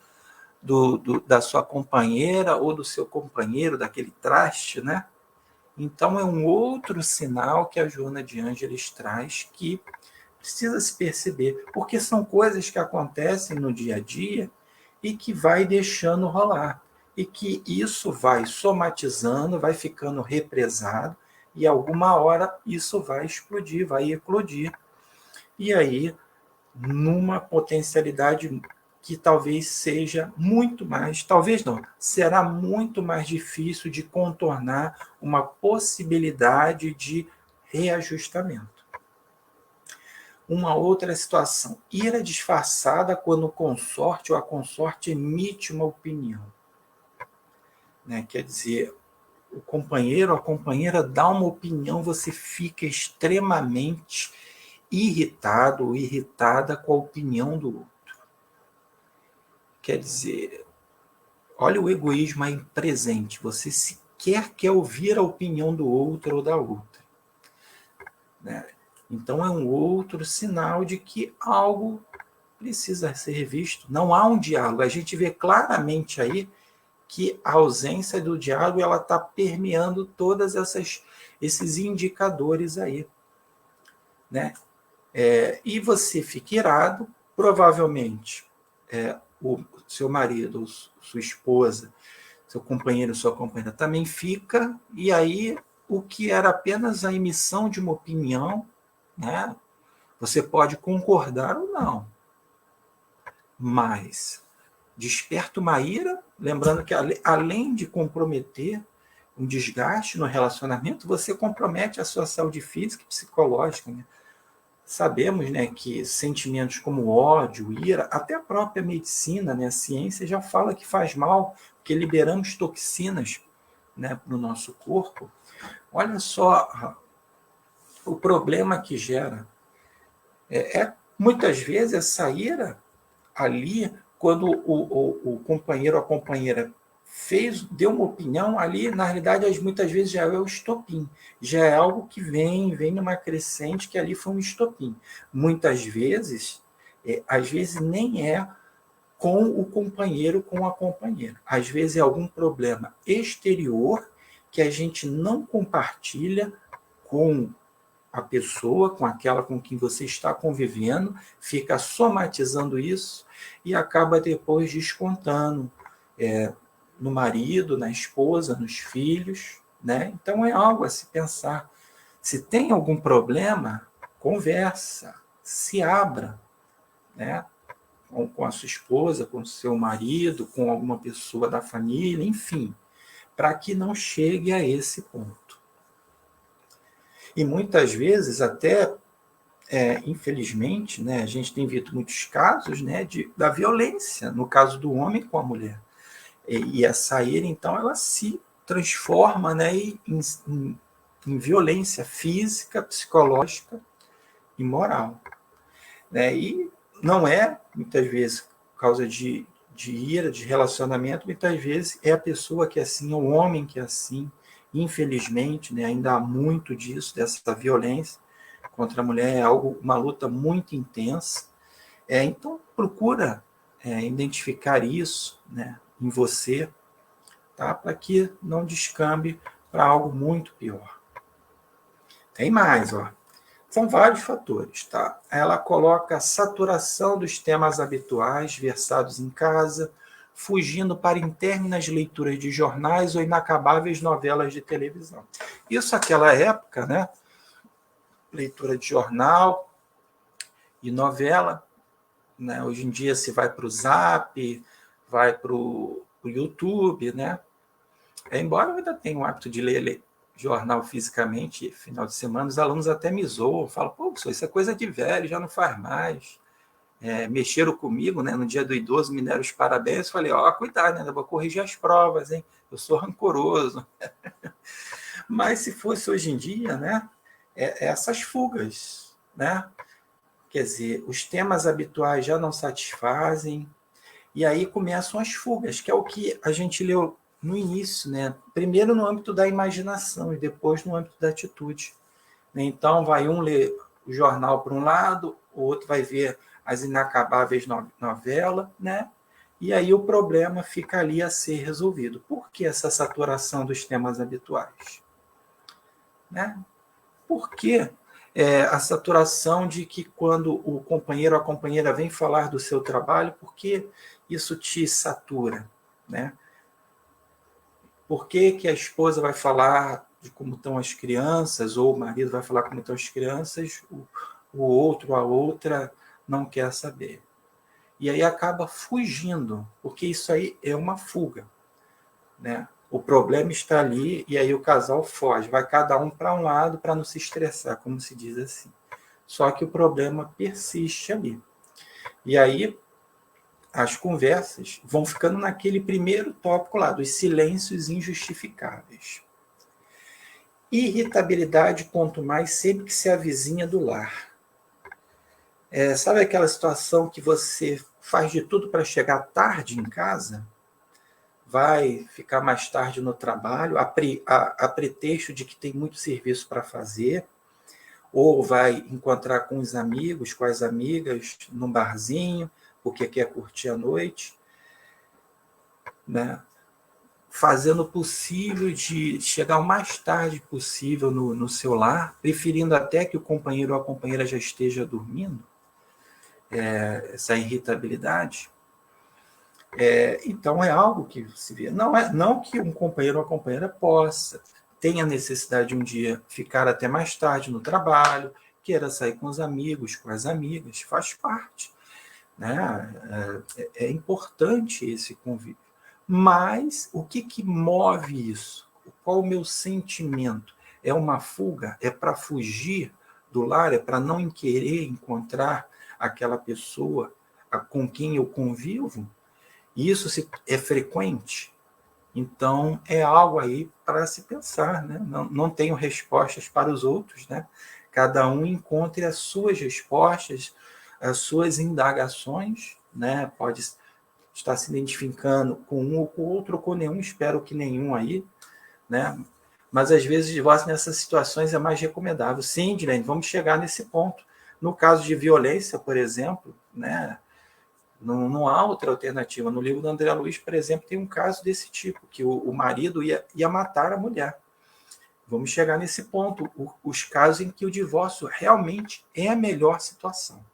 da sua companheira ou do seu companheiro, daquele traste, né? Então, é um outro sinal que a Joana de Ângeles traz que precisa se perceber, porque são coisas que acontecem no dia a dia e que vai deixando rolar, e que isso vai somatizando, vai ficando represado, e alguma hora isso vai explodir, vai eclodir. E aí, numa potencialidade que talvez seja muito mais, talvez não, será muito mais difícil de contornar uma possibilidade de reajustamento. Uma outra situação: ira disfarçada quando o consorte ou a consorte emite uma opinião. Né? Quer dizer, o companheiro ou a companheira dá uma opinião, você fica extremamente irritado ou irritada com a opinião do outro. Quer dizer, olha o egoísmo aí presente, você sequer quer ouvir a opinião do outro ou da outra. Né? Então é um outro sinal de que algo precisa ser revisto. Não há um diálogo. A gente vê claramente aí que a ausência do diálogo ela está permeando todas esses indicadores aí. Né? E você fica irado, provavelmente o seu marido, sua esposa, seu companheiro, sua companheira também fica, e aí o que era apenas a emissão de uma opinião, né? Você pode concordar ou não, mas desperta uma ira, lembrando que além de comprometer um desgaste no relacionamento, você compromete a sua saúde física e psicológica. Né? Sabemos, né, que sentimentos como ódio, ira, até a própria medicina, né, a ciência já fala que faz mal, porque liberamos toxinas, né, no nosso corpo. Olha só o problema que gera. Muitas vezes essa ira ali, quando o companheiro ou a companheira deu uma opinião, ali, na realidade, muitas vezes já é o estopim. Já é algo que vem numa crescente, que ali foi um estopim. Muitas vezes, às vezes nem é com o companheiro, com a companheira. Às vezes é algum problema exterior que a gente não compartilha com a pessoa, com aquela com quem você está convivendo, fica somatizando isso e acaba depois descontando no marido, na esposa, nos filhos. Né? Então é algo a se pensar. Se tem algum problema, conversa, se abra, né? Com a sua esposa, com o seu marido, com alguma pessoa da família, enfim, para que não chegue a esse ponto. E muitas vezes, até, infelizmente, né, a gente tem visto muitos casos, né, da violência, no caso do homem com a mulher. E essa ira, então, ela se transforma, né, em violência física, psicológica e moral. Né? E não é, muitas vezes, por causa de ira, de relacionamento, muitas vezes é a pessoa que é assim, é o homem que é assim, Infelizmente, né, ainda há muito disso, dessa violência contra a mulher, é uma luta muito intensa. Então, procura identificar isso, né, em você, tá, para que não descambe para algo muito pior. Tem mais, ó. São vários fatores, tá? Ela coloca a saturação dos temas habituais versados em casa, fugindo para intermináveis leituras de jornais ou inacabáveis novelas de televisão. Isso naquela época, né? Leitura de jornal e novela, né? Hoje em dia se vai para o Zap, vai para o YouTube, né? Embora eu ainda tenha o hábito de ler jornal fisicamente, final de semana, os alunos até me zoam, falam, pô, isso é coisa de velho, já não faz mais. Mexeram comigo, né, no dia do idoso, me deram os parabéns, falei, ó, cuidado, né, eu vou corrigir as provas, hein, eu sou rancoroso. Mas se fosse hoje em dia, né, essas fugas, né, quer dizer, os temas habituais já não satisfazem, e aí começam as fugas, que é o que a gente leu no início, né? Primeiro no âmbito da imaginação e depois no âmbito da atitude. Então, vai um ler o jornal por um lado, o outro vai ver as inacabáveis novelas, né? E aí o problema fica ali a ser resolvido. Por que essa saturação dos temas habituais? Né? Por que a saturação de que quando o companheiro ou a companheira vem falar do seu trabalho, por que isso te satura? Né? Por que, que a esposa vai falar de como estão as crianças, ou o marido vai falar como estão as crianças, o outro, a outra, não quer saber? E aí acaba fugindo, porque isso aí é uma fuga. Né? O problema está ali e aí o casal foge, vai cada um para um lado para não se estressar, como se diz assim. Só que o problema persiste ali. E aí as conversas vão ficando naquele primeiro tópico lá, dos silêncios injustificáveis. Irritabilidade, ponto mais, sempre que se avizinha do lar. Sabe aquela situação que você faz de tudo para chegar tarde em casa? Vai ficar mais tarde no trabalho, a pretexto de que tem muito serviço para fazer, ou vai encontrar com os amigos, com as amigas, num barzinho, porque quer curtir a noite, né? Fazendo o possível de chegar o mais tarde possível no seu lar, preferindo até que o companheiro ou a companheira já esteja dormindo, essa irritabilidade. Então é algo que se vê. Não que um companheiro ou a companheira tenha necessidade de um dia ficar até mais tarde no trabalho, queira sair com os amigos, com as amigas, faz parte. Né? É importante esse convívio. Mas o que move isso? Qual o meu sentimento? É uma fuga? É para fugir do lar? É para não querer encontrar aquela pessoa com quem eu convivo? Isso é frequente? Então, é algo aí para se pensar. Né? Não tenho respostas para os outros. Né? Cada um encontre as suas respostas, as suas indagações. Né? Pode estar se identificando com um ou com o outro, ou com nenhum, espero que nenhum aí. Né? Mas, às vezes, divórcio nessas situações é mais recomendável. Sim, Dilene, vamos chegar nesse ponto. No caso de violência, por exemplo, né? Não há outra alternativa. No livro do André Luiz, por exemplo, tem um caso desse tipo, que o marido ia matar a mulher. Vamos chegar nesse ponto, os casos em que o divórcio realmente é a melhor situação.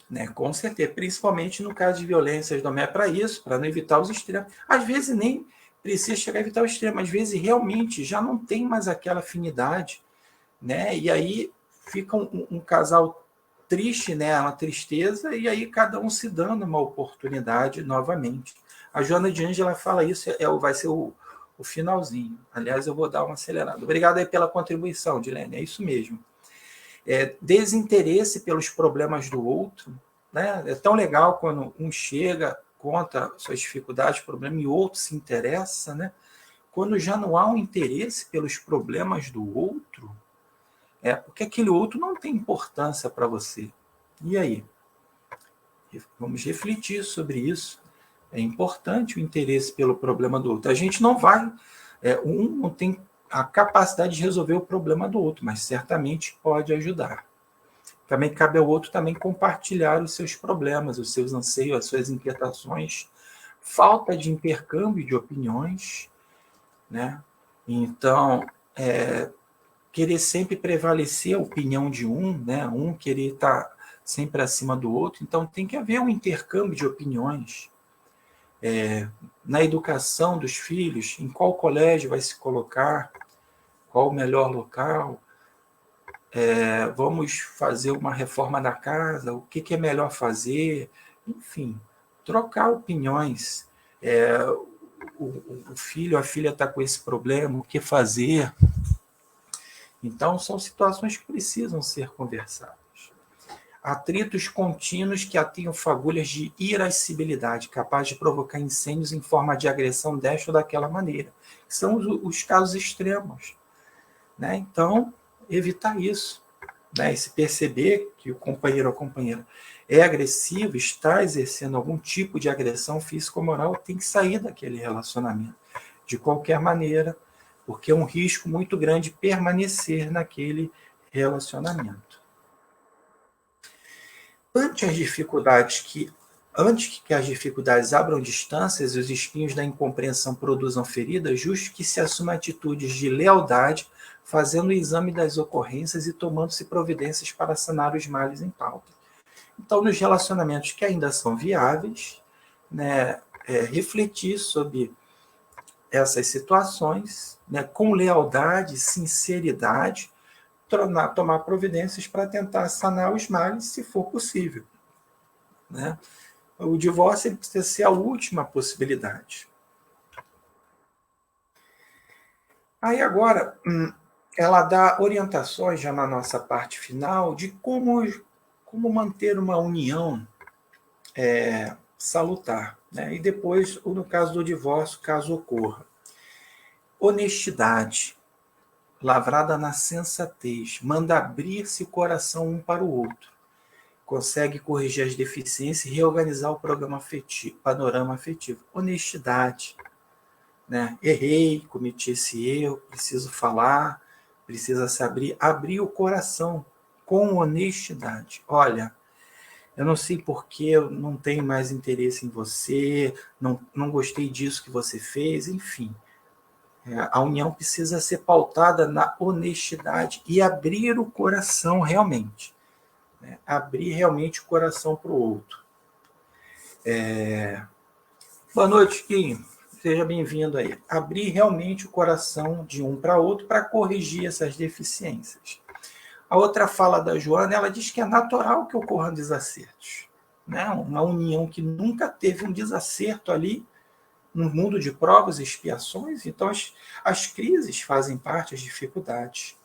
Né? Com certeza, principalmente no caso de violências domésticas, para isso, para não evitar os extremos. Às vezes nem precisa chegar a evitar o extremo, às vezes realmente já não tem mais aquela afinidade, né? E aí fica um casal triste, né? Uma tristeza, e aí cada um se dando uma oportunidade novamente. A Joana de Ângela fala isso, vai ser o finalzinho. Aliás, eu vou dar uma acelerada. Obrigado aí pela contribuição, Dilene, é isso mesmo. Desinteresse pelos problemas do outro, né? É tão legal quando um chega, conta suas dificuldades, problemas, e o outro se interessa, né? Quando já não há um interesse pelos problemas do outro, porque aquele outro não tem importância para você. E aí? Vamos refletir sobre isso. É importante o interesse pelo problema do outro. A gente não vai... um não tem a capacidade de resolver o problema do outro, mas certamente pode ajudar. Também cabe ao outro também compartilhar os seus problemas, os seus anseios, as suas inquietações, falta de intercâmbio de opiniões, né? Então, querer sempre prevalecer a opinião de um, né? Um querer estar sempre acima do outro. Então, tem que haver um intercâmbio de opiniões. Na educação dos filhos, em qual colégio vai se colocar, qual o melhor local, vamos fazer uma reforma da casa, o que é melhor fazer, enfim, trocar opiniões. O filho, a filha está com esse problema, o que fazer? Então, são situações que precisam ser conversadas. Atritos contínuos que atinham fagulhas de irascibilidade, capaz de provocar incêndios em forma de agressão desta ou daquela maneira. São os casos extremos, né? Então, evitar isso, né? E se perceber que o companheiro ou a companheira é agressivo, está exercendo algum tipo de agressão física ou moral, tem que sair daquele relacionamento, de qualquer maneira, porque é um risco muito grande permanecer naquele relacionamento. Antes que as dificuldades abram distâncias e os espinhos da incompreensão produzam feridas, justo que se assuma atitudes de lealdade, fazendo o exame das ocorrências e tomando-se providências para sanar os males em pauta. Então, nos relacionamentos que ainda são viáveis, né, refletir sobre essas situações, né, com lealdade, sinceridade, tomar providências para tentar sanar os males, se for possível, né? O divórcio ele precisa ser a última possibilidade. Aí agora, ela dá orientações já na nossa parte final de como manter uma união salutar, né? E depois, no caso do divórcio, caso ocorra. Honestidade, lavrada na sensatez, manda abrir-se o coração um para o outro, consegue corrigir as deficiências e reorganizar o panorama afetivo. Honestidade, né? Errei, cometi esse erro, preciso falar, precisa se abrir o coração com honestidade. Olha, eu não sei porque eu não tenho mais interesse em você, não gostei disso que você fez, enfim. A união precisa ser pautada na honestidade e abrir o coração realmente. Né? Abrir realmente o coração para o outro. Boa noite, Chiquinho. Seja bem-vindo aí. Abrir realmente o coração de um para outro para corrigir essas deficiências. A outra fala da Joana, ela diz que é natural que ocorram desacertos. Né? Uma união que nunca teve um desacerto ali, no mundo de provas e expiações, então as crises fazem parte, as dificuldades.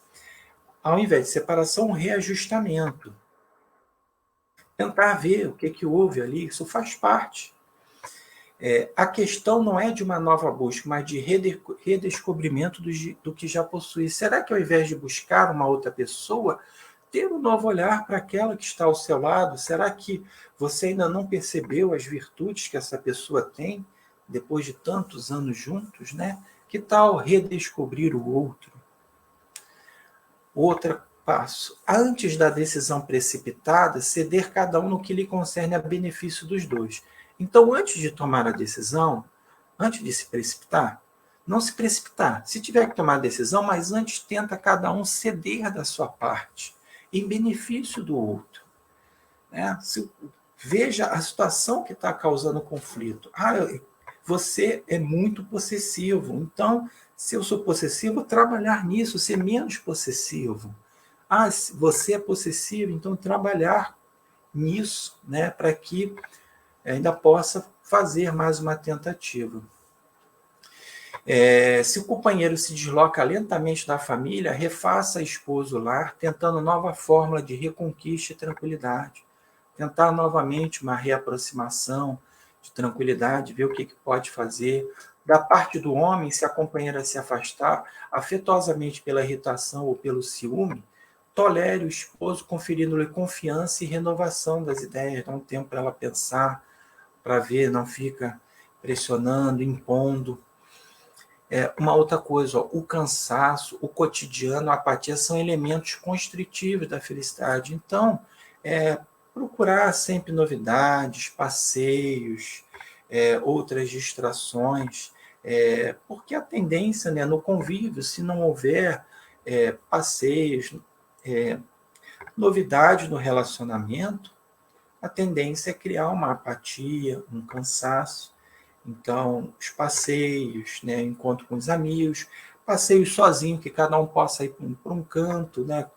Ao invés de separação, um reajustamento. Tentar ver o que houve ali, isso faz parte. A questão não é de uma nova busca, mas de redescobrimento do que já possui. Será que ao invés de buscar uma outra pessoa, ter um novo olhar para aquela que está ao seu lado? Será que você ainda não percebeu as virtudes que essa pessoa tem? Depois de tantos anos juntos, né? Que tal redescobrir o outro? Outro passo. Antes da decisão precipitada, ceder cada um no que lhe concerne a benefício dos dois. Então, antes de tomar a decisão, antes de se precipitar, não se precipitar. Se tiver que tomar a decisão, mas antes tenta cada um ceder da sua parte, em benefício do outro. Né? Veja a situação que está causando conflito. Você é muito possessivo. Então, se eu sou possessivo, trabalhar nisso, ser menos possessivo. Você é possessivo, então trabalhar nisso, né, para que ainda possa fazer mais uma tentativa. Se o companheiro se desloca lentamente da família, refaça a esposa o lar, tentando nova fórmula de reconquista e tranquilidade. Tentar novamente uma reaproximação de tranquilidade, ver o que pode fazer. Da parte do homem, se a companheira se afastar afetuosamente pela irritação ou pelo ciúme, tolere o esposo, conferindo-lhe confiança e renovação das ideias. Dá um tempo para ela pensar, para ver, não fica pressionando, impondo. Uma outra coisa, ó, o cansaço, o cotidiano, a apatia são elementos constritivos da felicidade. Então, procurar sempre novidades, passeios, outras distrações, porque a tendência, né, no convívio, se não houver passeios, novidades no relacionamento, a tendência é criar uma apatia, um cansaço. Então, os passeios, né, encontro com os amigos, passeios sozinho, que cada um possa ir para um canto, né,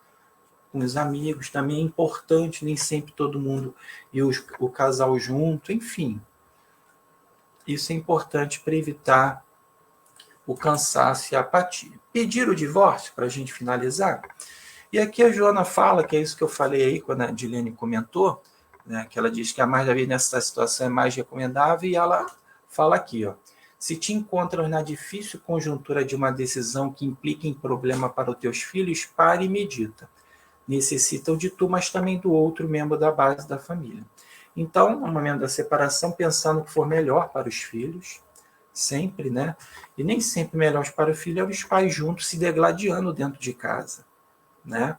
com os amigos, também é importante, nem sempre todo mundo e o casal junto, enfim. Isso é importante para evitar o cansaço e a apatia. Pedir o divórcio, para a gente finalizar. E aqui a Joana fala, que é isso que eu falei aí, quando a Dilene comentou, né, que ela diz que a mais da vez nessa situação é mais recomendável, e ela fala aqui, ó, se te encontras na difícil conjuntura de uma decisão que implica em problema para os teus filhos, pare e medita. Necessitam de tu, mas também do outro membro da base da família. Então, no momento da separação, pensar no que for melhor para os filhos, sempre, né? E nem sempre melhor para o filho é os pais juntos se degladiando dentro de casa, né?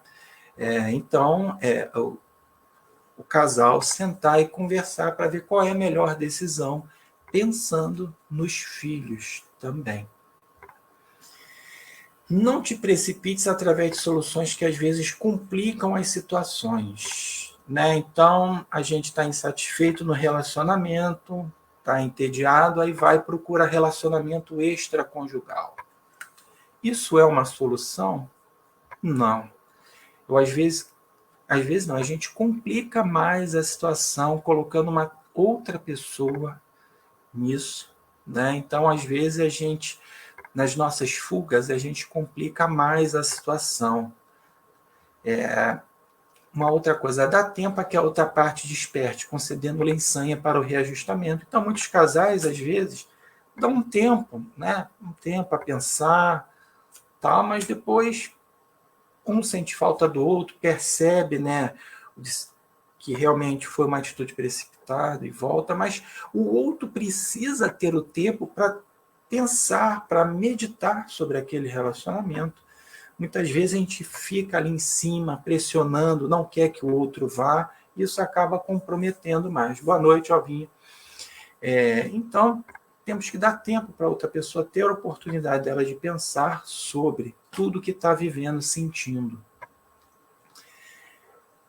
Então, o casal sentar e conversar para ver qual é a melhor decisão, pensando nos filhos também. Não te precipites através de soluções que às vezes complicam as situações, né? Então, a gente está insatisfeito no relacionamento, está entediado, aí vai procurar relacionamento extraconjugal. Isso é uma solução? Não. Às vezes não, a gente complica mais a situação colocando uma outra pessoa nisso, né? Então, às vezes, nas nossas fugas, a gente complica mais a situação. Uma outra coisa, dá tempo a que a outra parte desperte, concedendo lençanha para o reajustamento. Então, muitos casais, às vezes, dão um tempo, né? Um tempo a pensar, tal, mas depois um sente falta do outro, percebe, né, que realmente foi uma atitude precipitada e volta, mas o outro precisa ter o tempo para pensar, para meditar sobre aquele relacionamento. Muitas vezes a gente fica ali em cima, pressionando, não quer que o outro vá, e isso acaba comprometendo mais. Boa noite, Alvinha. Então, temos que dar tempo para outra pessoa ter a oportunidade dela de pensar sobre tudo que está vivendo, sentindo.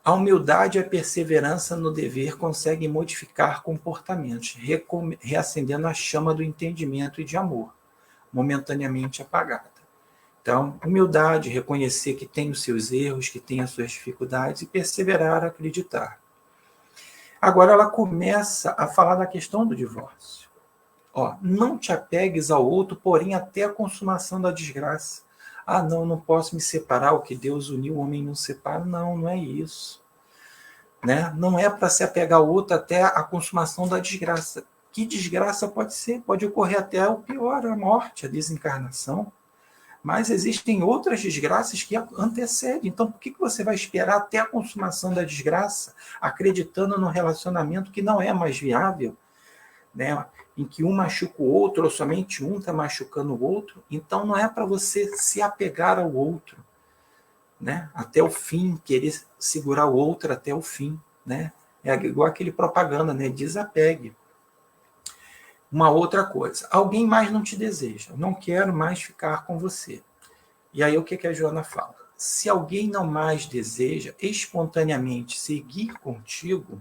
A humildade e a perseverança no dever conseguem modificar comportamentos, reacendendo a chama do entendimento e de amor, momentaneamente apagada. Então, humildade, reconhecer que tem os seus erros, que tem as suas dificuldades e perseverar, acreditar. Agora ela começa a falar da questão do divórcio. Não te apegues ao outro, porém até a consumação da desgraça. Não posso me separar, o que Deus uniu, o homem não separa. Não é isso. Né? Não é para se apegar ao outro até a consumação da desgraça. Que desgraça pode ser? Pode ocorrer até o pior, a morte, a desencarnação. Mas existem outras desgraças que antecedem. Então, por que você vai esperar até a consumação da desgraça, acreditando no relacionamento que não é mais viável, né? Em que um machuca o outro, ou somente um está machucando o outro? Então, não é para você se apegar ao outro, né? Até o fim, querer segurar o outro até o fim, né? É igual aquele propaganda, né? Desapegue. Uma outra coisa, alguém mais não te deseja, não quero mais ficar com você. E aí o que a Joana fala? Se alguém não mais deseja espontaneamente seguir contigo,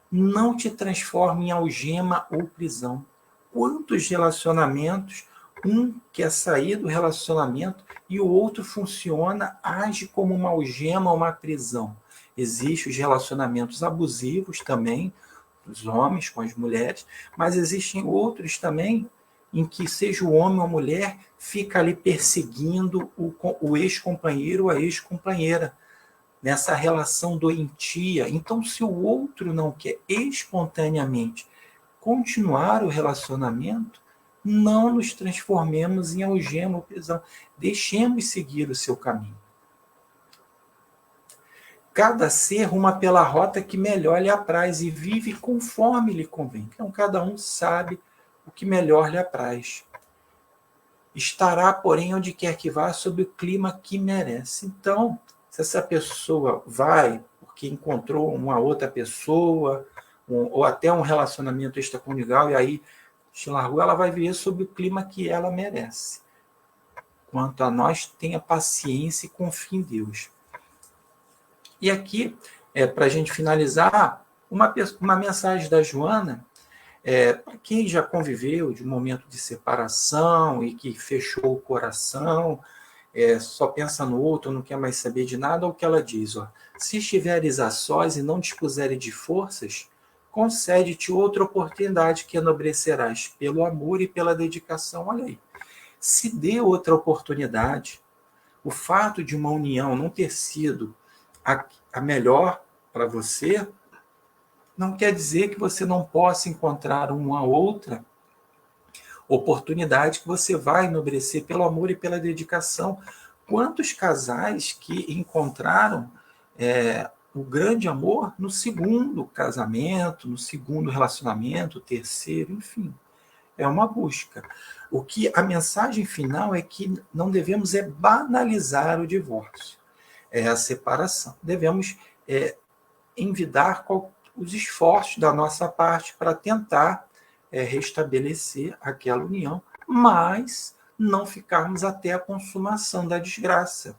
não te transforme em algema ou prisão. Quantos relacionamentos, um quer sair do relacionamento e o outro funciona, age como uma algema ou uma prisão. Existem os relacionamentos abusivos também, os homens com as mulheres, mas existem outros também em que seja o homem ou a mulher fica ali perseguindo o ex-companheiro ou a ex-companheira, nessa relação doentia. Então, se o outro não quer espontaneamente continuar o relacionamento, não nos transformemos em algema ou prisão. Deixemos seguir o seu caminho. cada ser ruma pela rota que melhor lhe apraz e vive conforme lhe convém. Então, cada um sabe o que melhor lhe apraz. Estará, porém, onde quer que vá, sob o clima que merece. Então, se essa pessoa vai porque encontrou uma outra pessoa, ou até um relacionamento extraconjugal, e aí se largou, ela vai viver sob o clima que ela merece. Quanto a nós, tenha paciência e confie em Deus. E aqui, para a gente finalizar, uma mensagem da Joana, para quem já conviveu de um momento de separação e que fechou o coração, só pensa no outro, não quer mais saber de nada, o que ela diz, ó, se estiveres a sós e não dispuseres de forças, concede-te outra oportunidade que enobrecerás pelo amor e pela dedicação. Olha aí, se dê outra oportunidade. O fato de uma união não ter sido a melhor para você, não quer dizer que você não possa encontrar uma outra oportunidade que você vai enobrecer pelo amor e pela dedicação. Quantos casais que encontraram o grande amor no segundo casamento, no segundo relacionamento, terceiro, enfim, é uma busca. O que a mensagem final é que não devemos banalizar o divórcio, a separação. Devemos envidar os esforços da nossa parte para tentar restabelecer aquela união, mas não ficarmos até a consumação da desgraça.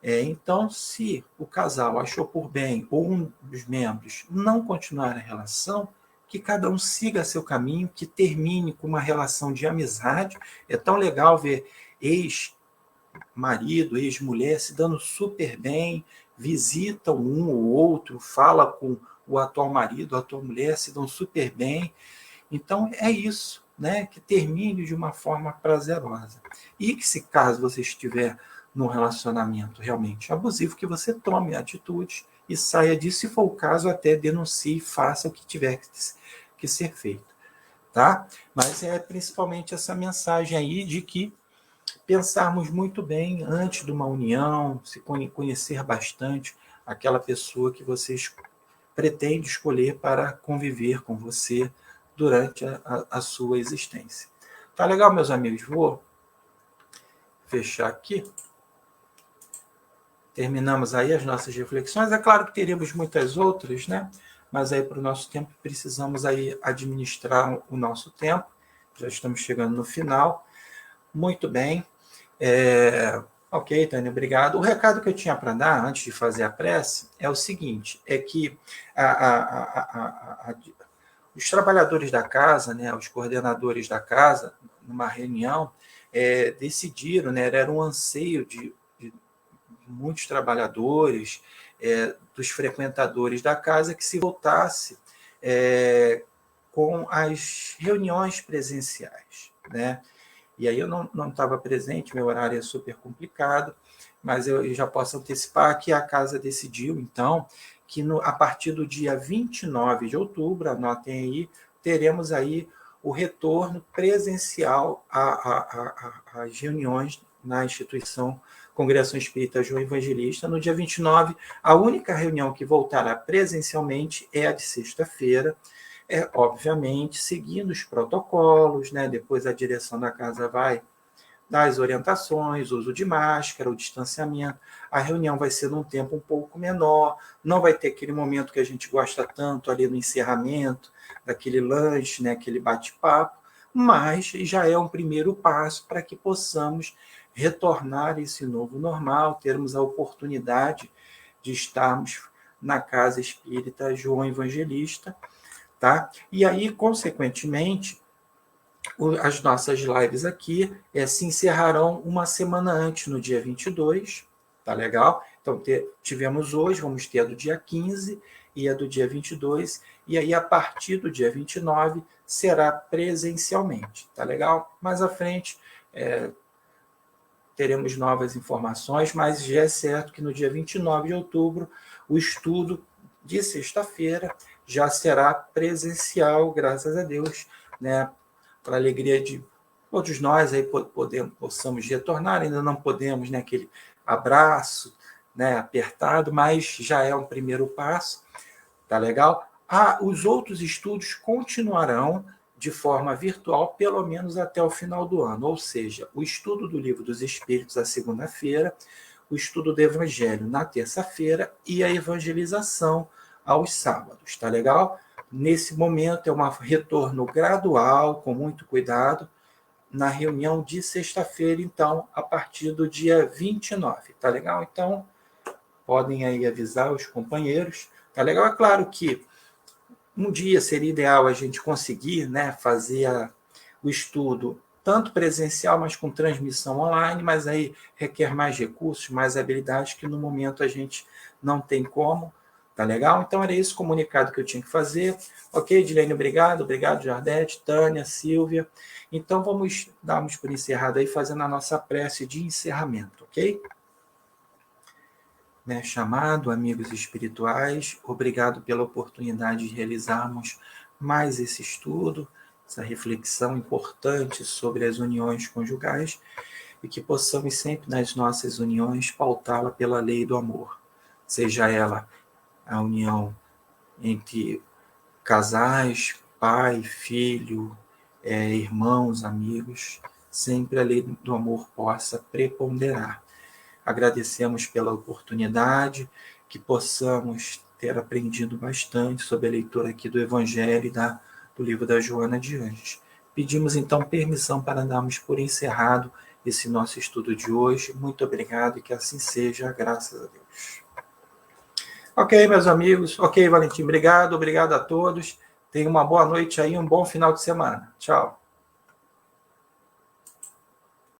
Então, se o casal achou por bem, ou um dos membros, não continuar a relação, que cada um siga seu caminho, que termine com uma relação de amizade. É tão legal ver ex-marido, ex-mulher se dando super bem, visitam um ou outro, fala com o atual marido, a atual mulher, se dão super bem. Então, é isso, né? Que termine de uma forma prazerosa. E que, se caso você estiver num relacionamento realmente abusivo, que você tome atitudes e saia disso, se for o caso, até denuncie, faça o que tiver que ser feito. Tá? Mas é principalmente essa mensagem aí de que pensarmos muito bem antes de uma união, se conhecer bastante aquela pessoa que você pretende escolher para conviver com você durante a sua existência. Tá legal, meus amigos? Vou fechar aqui. Terminamos aí as nossas reflexões. É claro que teríamos muitas outras, né? Mas aí para o nosso tempo precisamos aí administrar o nosso tempo. Já estamos chegando no final. Muito bem. Ok, Tânia, obrigado. O recado que eu tinha para dar antes de fazer a prece é o seguinte, é que os trabalhadores da casa, né, os coordenadores da casa, numa reunião, decidiram, né, era um anseio de muitos trabalhadores, dos frequentadores da casa, que se voltasse com as reuniões presenciais, né? E aí eu não estava presente, meu horário é super complicado, mas eu já posso antecipar que a casa decidiu, então, que a partir do dia 29 de outubro, anotem aí, teremos aí o retorno presencial às reuniões na instituição Congregação Espírita João Evangelista. No dia 29, a única reunião que voltará presencialmente é a de sexta-feira, obviamente, seguindo os protocolos, né? Depois a direção da casa vai dar as orientações, uso de máscara, o distanciamento. A reunião vai ser num tempo um pouco menor, não vai ter aquele momento que a gente gosta tanto ali no encerramento, daquele lanche, né? Aquele bate-papo, mas já é um primeiro passo para que possamos retornar a esse novo normal, termos a oportunidade de estarmos na Casa Espírita João Evangelista, tá? E aí, consequentemente, as nossas lives aqui se encerrarão uma semana antes, no dia 22, tá legal? Então, tivemos hoje, vamos ter a do dia 15 e a do dia 22, e aí a partir do dia 29 será presencialmente, tá legal? Mais à frente teremos novas informações, mas já é certo que no dia 29 de outubro o estudo de sexta-feira já será presencial, graças a Deus, né? Para a alegria de todos nós, aí possamos retornar, ainda não podemos, né? Aquele abraço, né, apertado, mas já é um primeiro passo, tá legal? Os outros estudos continuarão de forma virtual, pelo menos até o final do ano, ou seja, o estudo do Livro dos Espíritos à segunda-feira, o estudo do Evangelho na terça-feira e a evangelização aos sábados, tá legal? Nesse momento é um retorno gradual, com muito cuidado, na reunião de sexta-feira, então, a partir do dia 29, tá legal? Então, podem aí avisar os companheiros, tá legal? É claro que um dia seria ideal a gente conseguir, né, fazer o estudo tanto presencial, mas com transmissão online, mas aí requer mais recursos, mais habilidades que no momento a gente não tem como, tá legal? Então era esse comunicado que eu tinha que fazer. Ok, Edilene, obrigado, Jardete, Tânia, Silvia. Então vamos darmos por encerrado aí, fazendo a nossa prece de encerramento, ok? Né, chamado, amigos espirituais, obrigado pela oportunidade de realizarmos mais esse estudo, essa reflexão importante sobre as uniões conjugais e que possamos sempre nas nossas uniões pautá-la pela lei do amor, seja ela a união entre casais, pai, filho, irmãos, amigos, sempre a lei do amor possa preponderar. Agradecemos pela oportunidade, que possamos ter aprendido bastante sobre a leitura aqui do Evangelho e do livro da Joana de Anjos. Pedimos então permissão para darmos por encerrado esse nosso estudo de hoje. Muito obrigado e que assim seja, graças a Deus. Ok, meus amigos. Ok, Valentim, obrigado a todos. Tenham uma boa noite aí, um bom final de semana. Tchau.